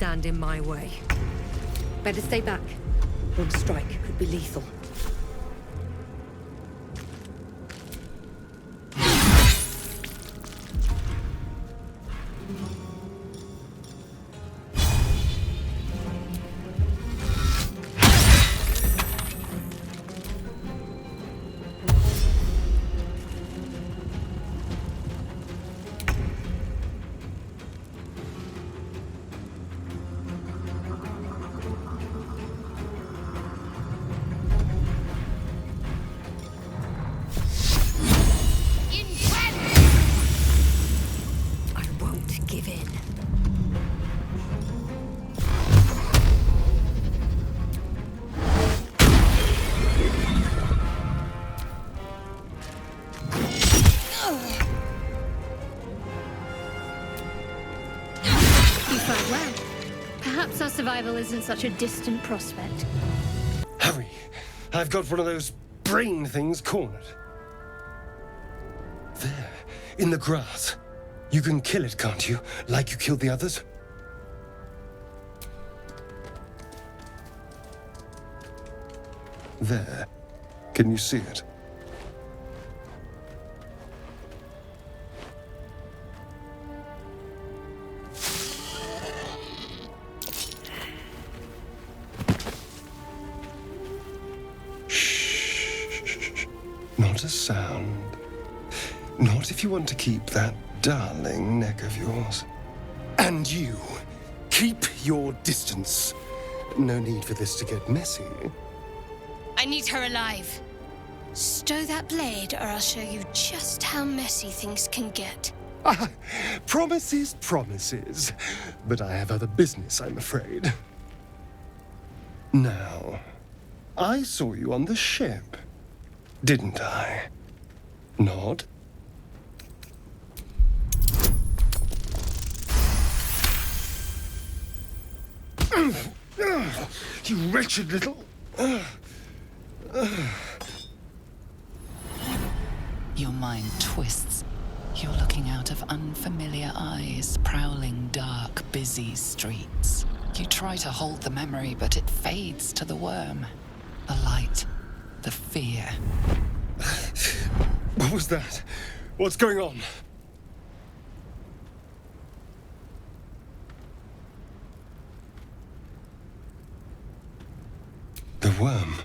stand in my way. Better stay back. One strike could be lethal. Survival isn't such a distant prospect. Hurry! I've got one of those brain things cornered. There, in the grass. You can kill it, can't you? Like you killed the others? There. Can you see it? Not a sound. Not if you want to keep that darling neck of yours. And you, keep your distance. No need for this to get messy. I need her alive. Stow that blade, or I'll show you just how messy things can get. Promises, promises. But I have other business, I'm afraid. Now, I saw you on the ship. Didn't I? Nod? You wretched little... Your mind twists. You're looking out of unfamiliar eyes, prowling dark, busy streets. You try to hold the memory, but it fades to the worm. The light. The fear. What was that? What's going on? The worm.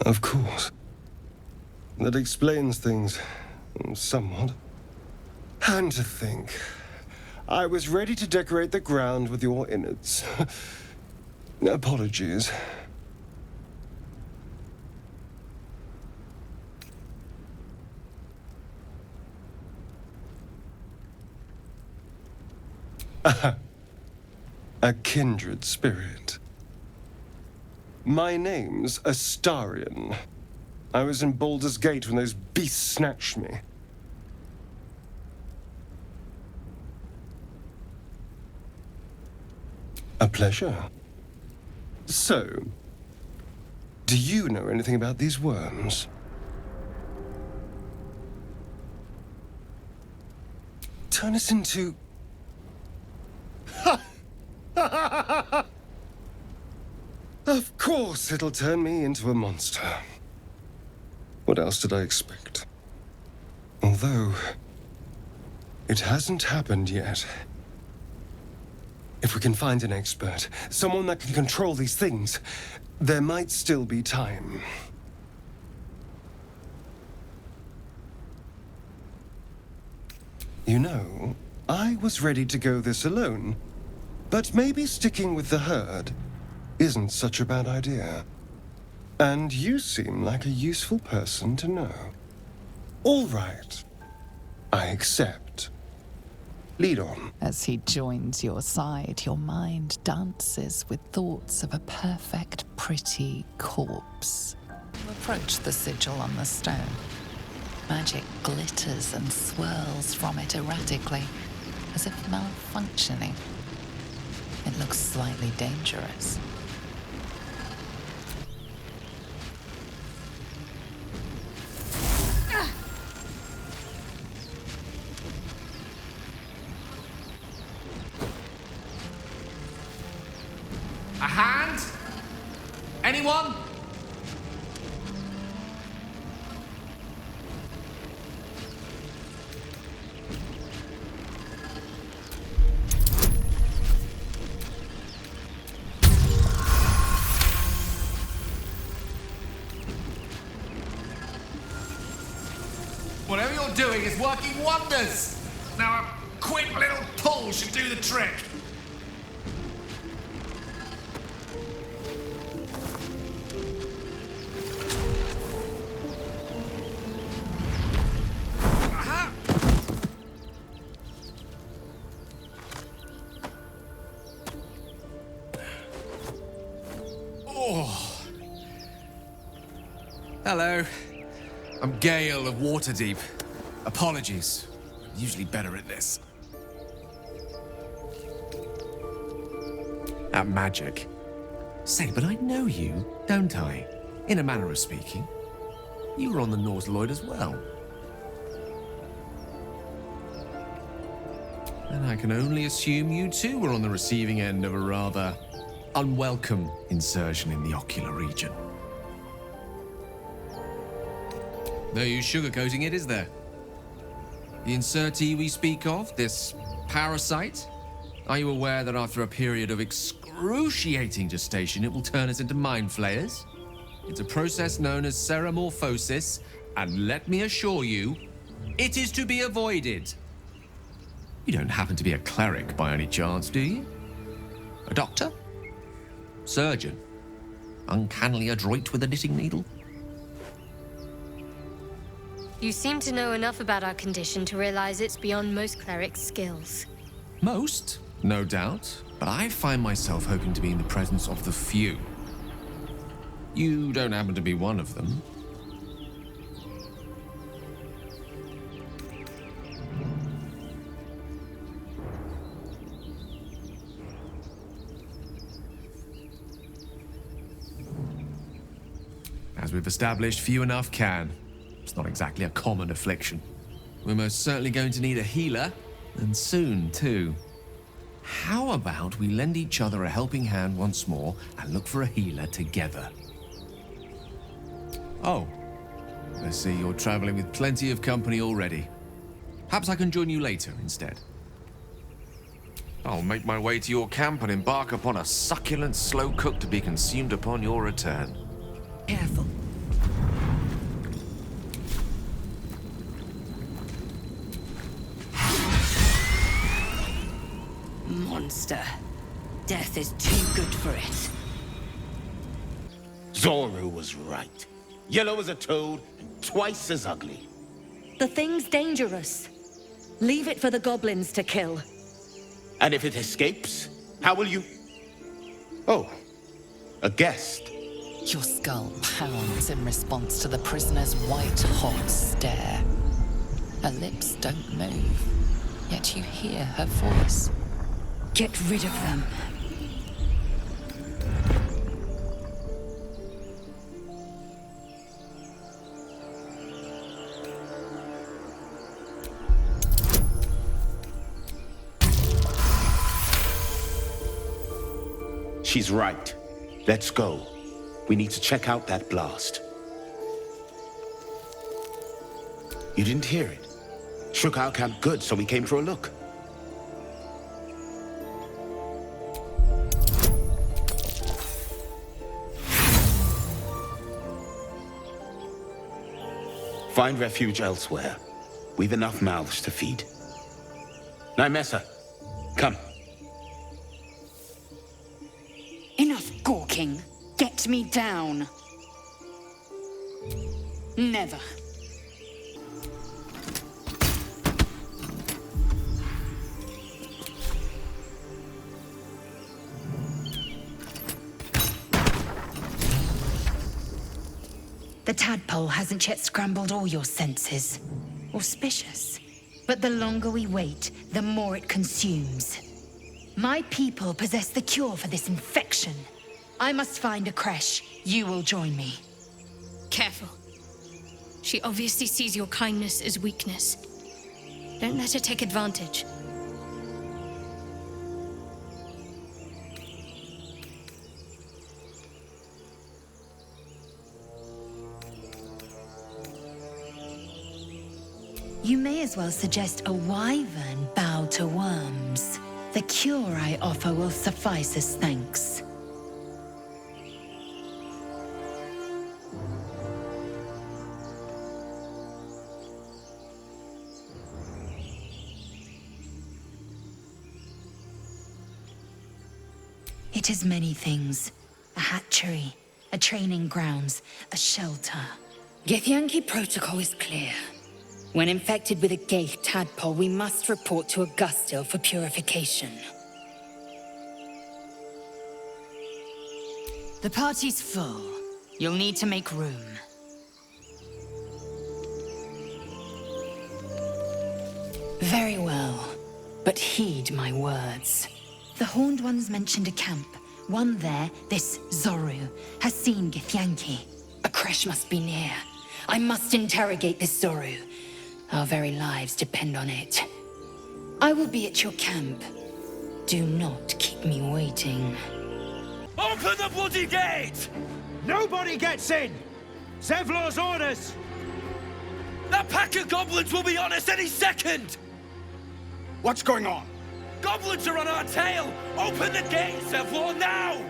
Of course. That explains things somewhat. And to think, I was ready to decorate the ground with your innards. Apologies. A kindred spirit. My name's Astarion. I was in Baldur's Gate when those beasts snatched me. A pleasure. So, do you know anything about these worms? Turn us into... Of course it'll turn me into a monster. What else did I expect? Although, it hasn't happened yet. If we can find an expert, someone that can control these things, there might still be time. You know, I was ready to go this alone, but maybe sticking with the herd isn't such a bad idea. And you seem like a useful person to know. All right. I accept. Lead on. As he joins your side, your mind dances with thoughts of a perfect, pretty corpse. You approach the sigil on the stone. Magic glitters and swirls from it erratically, as if malfunctioning. It looks slightly dangerous. Anyone? Whatever you're doing is working wonders! Now a quick little pull should do the trick. Aha! Oh. Hello. I'm Gale of Waterdeep. Apologies. I'm usually better at this. At magic. Say, but I know you, don't I? In a manner of speaking. You were on the Nautiloid as well. And I can only assume you too were on the receiving end of a rather unwelcome insertion in the ocular region. No use sugarcoating it, is there? The insertee we speak of, this parasite, are you aware that after a period of excruciating gestation, it will turn us into mind flayers? It's a process known as ceremorphosis, and let me assure you, it is to be avoided. You don't happen to be a cleric by any chance, do you? A doctor? Surgeon? Uncannily adroit with a knitting needle? You seem to know enough about our condition to realize it's beyond most clerics' skills. Most, no doubt, but I find myself hoping to be in the presence of the few. You don't happen to be one of them. As we've established, few enough can. It's not exactly a common affliction. We're most certainly going to need a healer, and soon, too. How about we lend each other a helping hand once more and look for a healer together? Oh, I see you're traveling with plenty of company already. Perhaps I can join you later instead. I'll make my way to your camp and embark upon a succulent slow cook to be consumed upon your return. Careful. Monster. Death is too good for it. Zoru was right. Yellow as a toad and twice as ugly. The thing's dangerous. Leave it for the goblins to kill. And if it escapes, how will you... Oh, a guest. Your skull pounds in response to the prisoner's white-hot stare. Her lips don't move, yet you hear her voice. Get rid of them. She's right. Let's go. We need to check out that blast. You didn't hear it? Shook our camp good, so we came for a look. Find refuge elsewhere. We've enough mouths to feed. Nymessa, come. Enough gawking. Get me down. Never. The tadpole hasn't yet scrambled all your senses. Auspicious. But the longer we wait, the more it consumes. My people possess the cure for this infection. I must find a creche. You will join me. Careful. She obviously sees your kindness as weakness. Don't let her take advantage. You may as well suggest a wyvern bow to worms. The cure I offer will suffice as thanks. It is many things. A hatchery, a training grounds, a shelter. Githyanki protocol is clear. When infected with a Gale tadpole, we must report to Augustil for purification. The party's full. You'll need to make room. Very well, but heed my words. The Horned Ones mentioned a camp. One there, this Zoru, has seen Githyanki. A crash must be near. I must interrogate this Zoru. Our very lives depend on it. I will be at your camp. Do not keep me waiting. Open the bloody gate! Nobody gets in! Zevlor's orders! That pack of goblins will be on us any second! What's going on? Goblins are on our tail! Open the gate, Zevlor, now!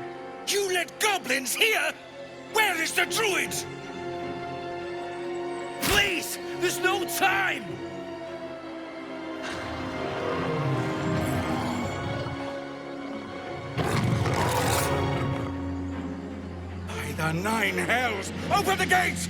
You let goblins here? Where is the druid? Please! There's no time! By the nine hells! Open the gates!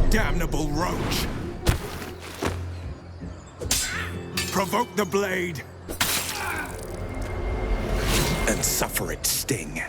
Damnable roach! Provoke the blade! And suffer its sting.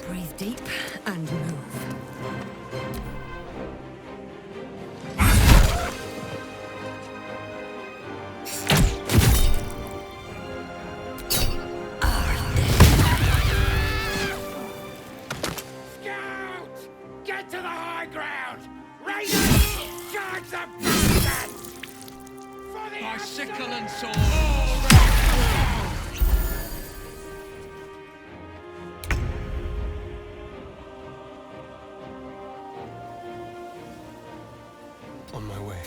Breathe deep and move. Scout! Get to the high ground! Raiders! Charge the bastards! For the My sickle and sword! On my way.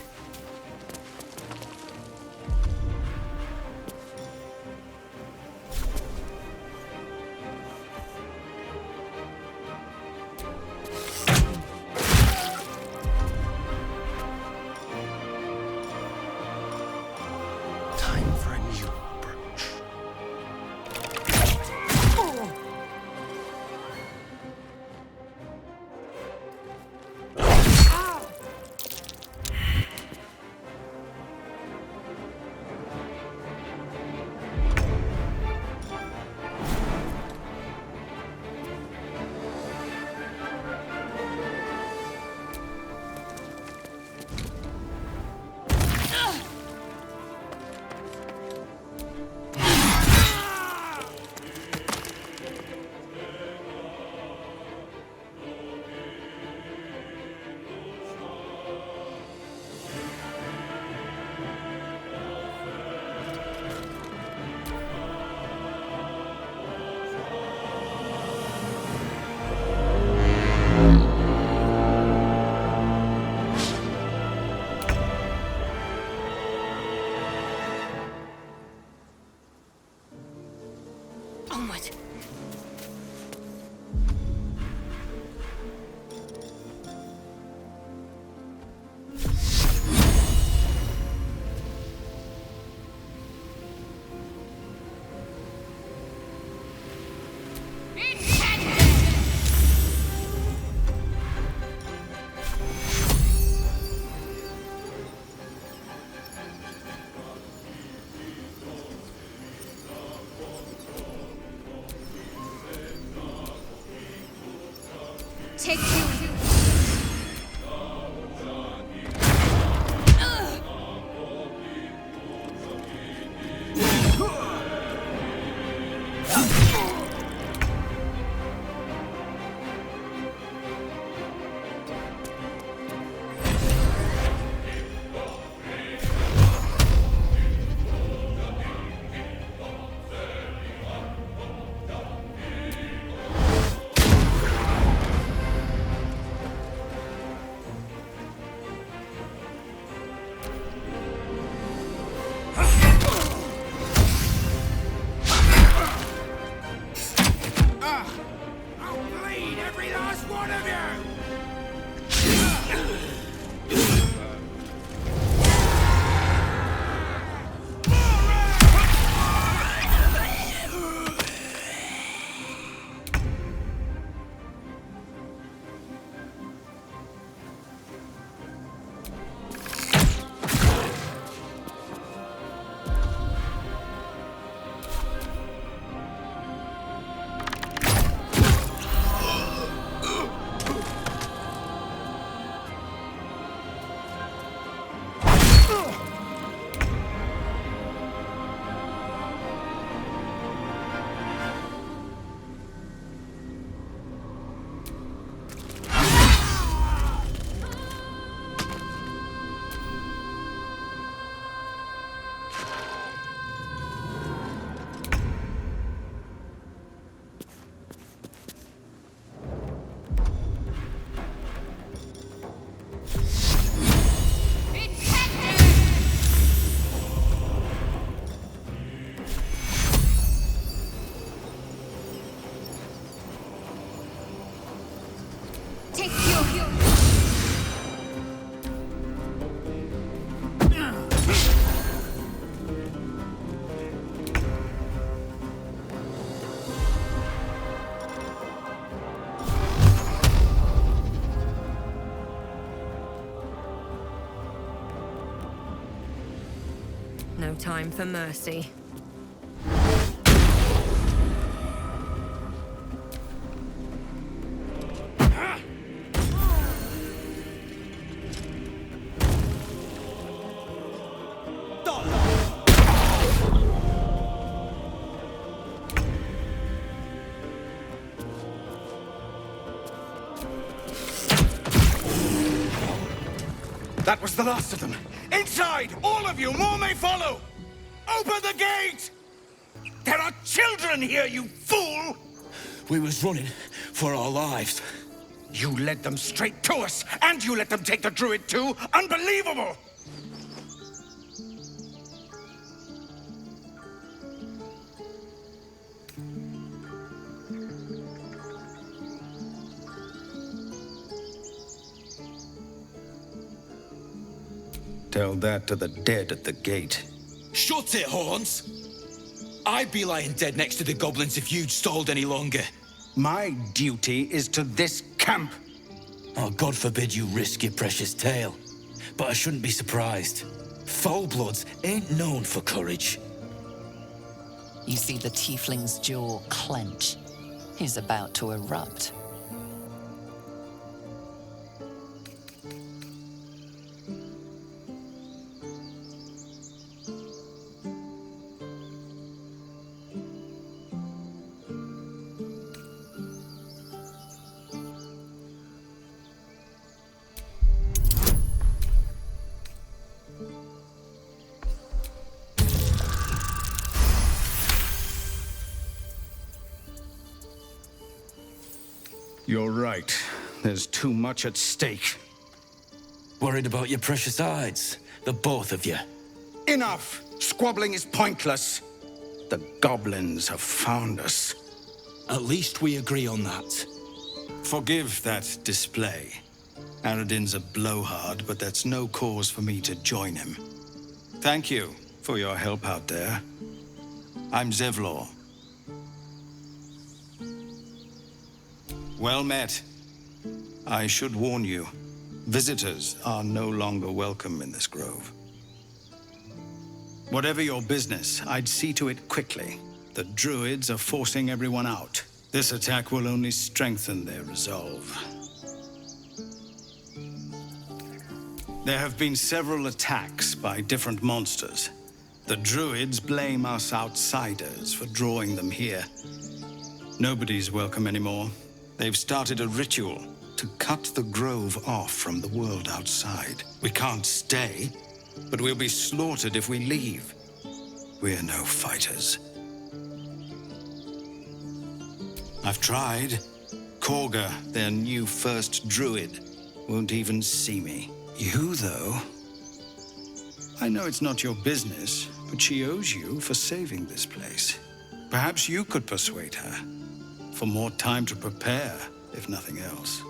Time for a new approach. Take you. No time for mercy. That was the last of them. Inside! All of you! More may follow! Open the gate! There are children here, you fool! We was running for our lives. You led them straight to us, and you let them take the druid too? Unbelievable! Tell that to the dead at the gate. Shut it, Horns! I'd be lying dead next to the goblins if you'd stalled any longer. My duty is to this camp. Oh, God forbid you risk your precious tail. But I shouldn't be surprised. Foulbloods ain't known for courage. You see the Tiefling's jaw clench. He's about to erupt. You're right. There's too much at stake. Worried about your precious hides? The both of you. Enough! Squabbling is pointless. The goblins have found us. At least we agree on that. Forgive that display. Aradin's a blowhard, but that's no cause for me to join him. Thank you for your help out there. I'm Zevlor. Well met. I should warn you, visitors are no longer welcome in this grove. Whatever your business, I'd see to it quickly. The druids are forcing everyone out. This attack will only strengthen their resolve. There have been several attacks by different monsters. The druids blame us outsiders for drawing them here. Nobody's welcome anymore. They've started a ritual to cut the grove off from the world outside. We can't stay, but we'll be slaughtered if we leave. We're no fighters. I've tried. Korga, their new first druid, won't even see me. You, though? I know it's not your business, but she owes you for saving this place. Perhaps you could persuade her. For more time to prepare, if nothing else.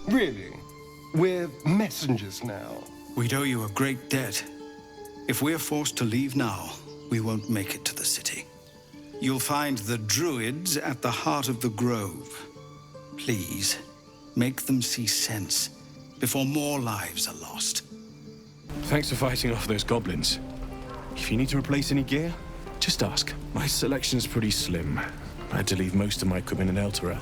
Really? We're messengers now. We'd owe you a great debt. If we're forced to leave now, we won't make it to the city. You'll find the druids at the heart of the grove. Please, make them see sense before more lives are lost. Thanks for fighting off those goblins. If you need to replace any gear, just ask. My selection's pretty slim. I had to leave most of my equipment in Elturel.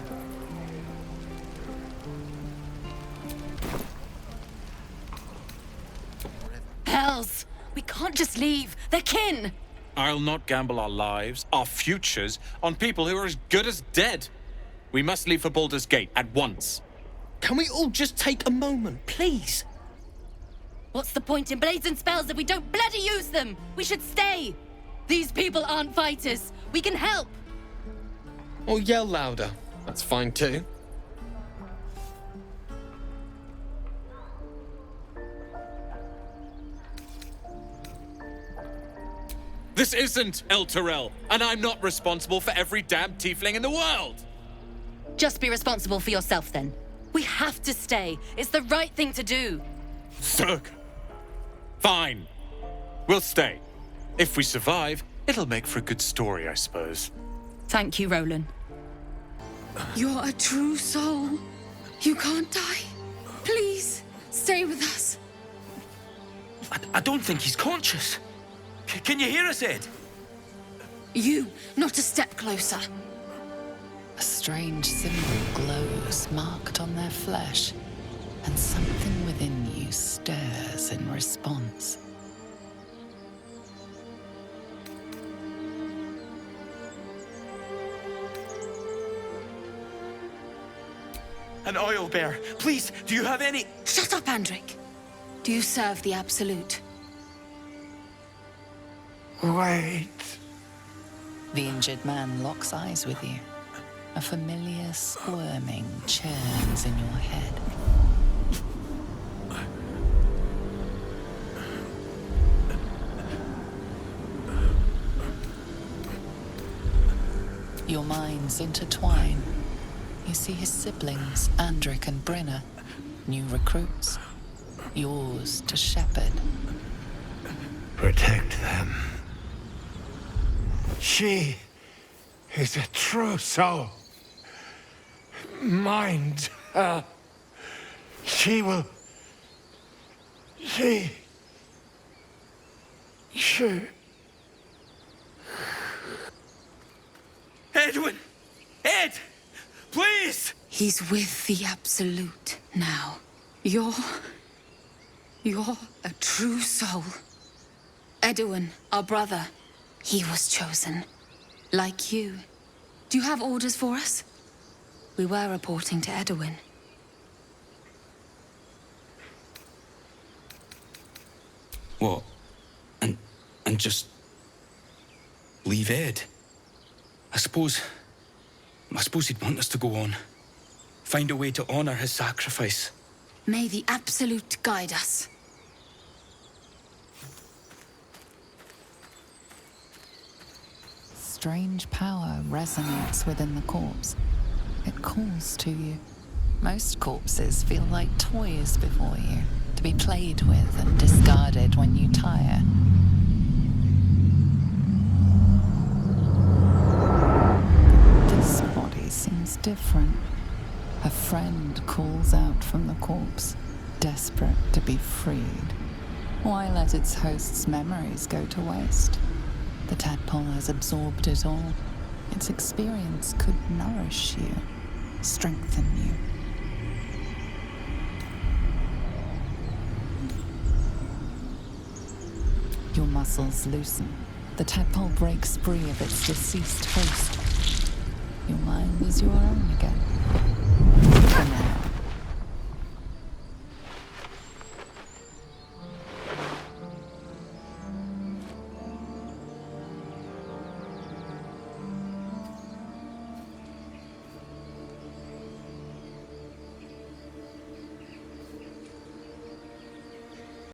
Hells! We can't just leave. They're kin! I'll not gamble our lives, our futures, on people who are as good as dead. We must leave for Baldur's Gate at once. Can we all just take a moment, please? What's the point in blades and spells if we don't bloody use them? We should stay! These people aren't fighters. We can help! Or yell louder. That's fine too. This isn't Elturel, and I'm not responsible for every damn tiefling in the world! Just be responsible for yourself then. We have to stay. It's the right thing to do. Zerg. Fine. We'll stay. If we survive, it'll make for a good story, I suppose. Thank you, Roland. You're a true soul. You can't die. Please, stay with us. I don't think he's conscious. Can you hear us, Ed? You, not a step closer. A strange symbol glows, marked on their flesh, and something within you stirs in response. An oil bear. Please, do you have any... Shut up, Andric. Do you serve the Absolute? Wait. The injured man locks eyes with you. A familiar squirming churns in your head. Your minds intertwine. You see his siblings, Andric and Brenna, new recruits, yours to shepherd. Protect them. She is a true soul. Mind her. She will... She... Edwin! Ed! Please! He's with the Absolute now. You're a true soul. Edwin, our brother, he was chosen. Like you. Do you have orders for us? We were reporting to Edwin. What? And just... leave Ed? I suppose he'd want us to go on. Find a way to honor his sacrifice. May the Absolute guide us. Strange power resonates within the corpse. It calls to you. Most corpses feel like toys before you, to be played with and discarded when you tire. This body seems different. A friend calls out from the corpse, desperate to be freed. Why let its host's memories go to waste? The tadpole has absorbed it all. Its experience could nourish you, strengthen you. muscles loosen. The tadpole breaks free of its deceased host. Your mind is your own again.